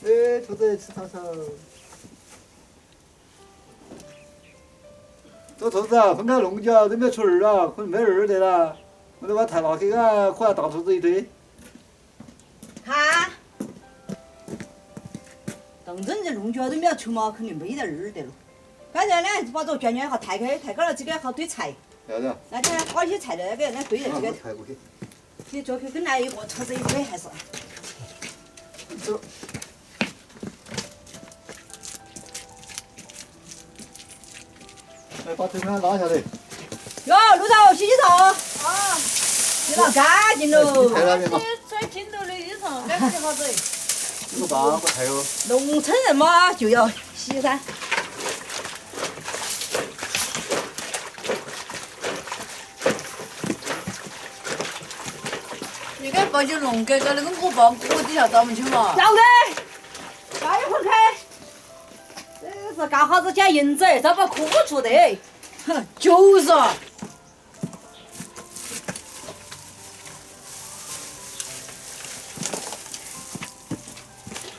哎，兔子吃草草。这兔子啊，分开弄脚，都没有出儿啊，可能没儿的啦。我都把抬拿去啊，可能大兔子一堆。看，当真这弄脚都没有出嘛，肯定没得儿的了。刚才呢，把这卷卷哈抬开了，这个好堆菜。要得。那这好些菜的那个那堆的这个，抬过去。你做去跟来一个车子一堆还是？走。来，把这边拉下来。哟，路头洗洗头。啊。洗到干净喽。在那边嘛。穿筋斗的衣裳，该洗好子。这个爸不抬哦。农村人嘛就要洗噻。你该把就弄给那个我把锅底下倒进去嘛。要得，加一会儿开。这是干哈子捡银子，这不哭出的，哼，就是。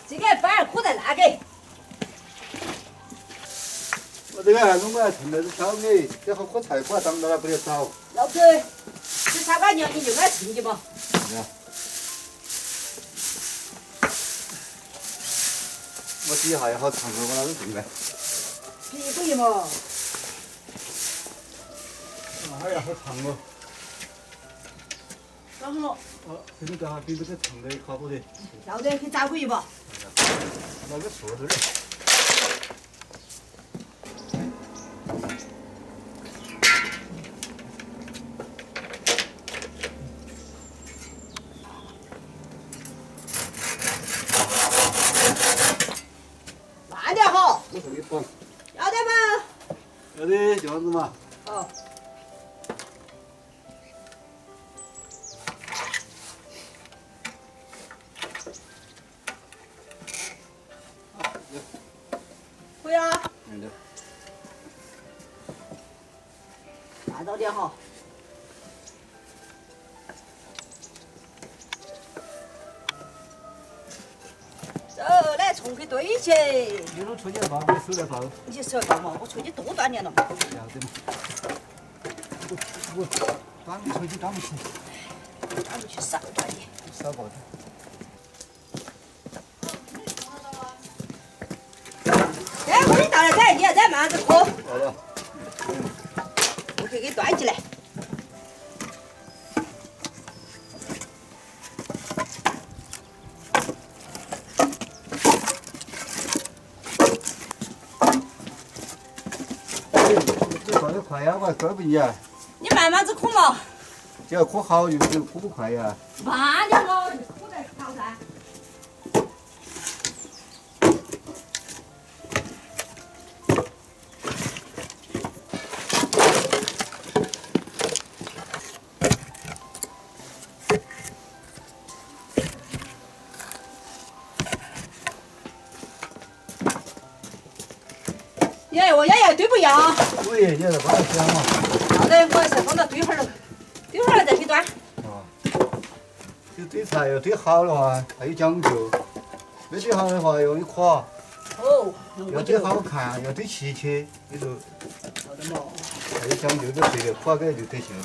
这个板儿哭在那个。我这个还弄过来趁那是小米，这好喝菜瓜长到了不得少。要不，这菜瓜娘你就爱趁去嘛。我底下也好长我那都种来。屁股一嘛。那也好长哦。然后。这个刚好比这个长的靠不得。要得，去找个一把。那个树枝。慢点哈。我手里绑。要得吗？要得，这样子嘛。哦。会啊。慢着点哈。走，来冲去堆起。你都出去抱，我手来抱。你手抱嘛，我出去多锻炼了。要得嘛。我端不出去，端不起。端不去少锻炼。少抱点。哎，我给你倒来噻，你要再慢着拖。好了。我去给你端起来。这搞得快呀，我还搞不赢啊。你慢慢子哭嘛。只要哭好就哭不快呀。慢点嘛，哭在头噻。耶，我爷爷对不要？我爷爷在帮我讲嘛。好的，我再放到堆会儿了，堆会儿再去端。啊，这堆菜要堆好的话还有讲究，没堆好的话容易垮。哦，要堆好看，要堆齐切，里头好的嘛。还有讲究，这堆得垮给就得行。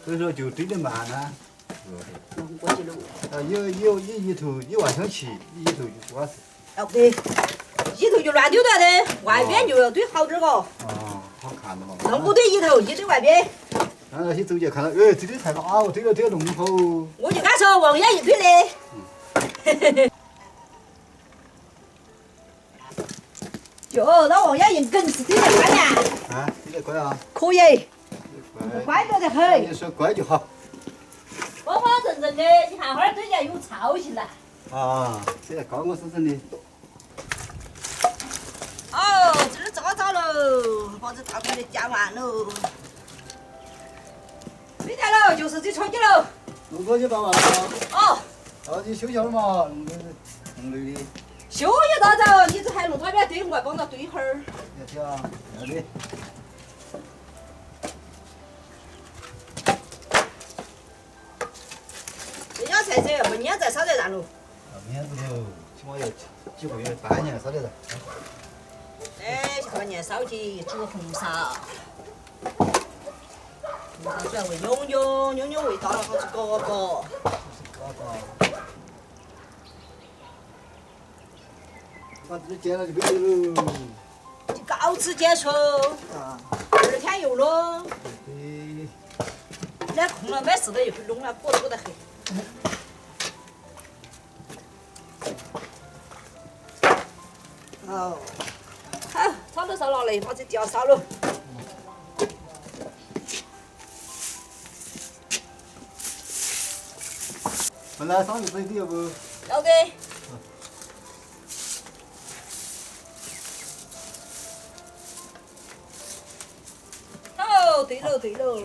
所以说就堆得慢呢。弄过去了。你一头你往上骑，你一头就完事。要不得，一头就乱丢了的，外边就要堆好点儿个。好看的嘛。弄不堆一头，一堆外边。让那些走街看到，哎，这堆太大哦，堆了弄好。我就敢说王爷一堆的。就那王爷硬梗是堆得快呢。啊，堆得快啊。可以。乖得很。你说乖就好。方方正正的，你看会儿堆起来有操性来。这个高高生生的。哦，这儿糟糟喽，把这大锅给加完喽。对待喽，就是这车机喽。弄过去办完了。哦。你休息会儿嘛，弄累的。休息到着，你这还弄他边堆，我还帮他堆会儿。要得。这家菜这不粘在烧在燃喽。面子喽，起我有几个月半年烧的了。哎，过年烧鸡煮红烧，红烧主要为妞妞味道了，好吃哥哥。把这煎了就可以了。高脂减瘦，2天油了。对。那空了没事的又去弄了，裹得很。好，好，炒都烧了嘞，把这就要烧了。本来上去水底要不？要给。好，对喽对喽。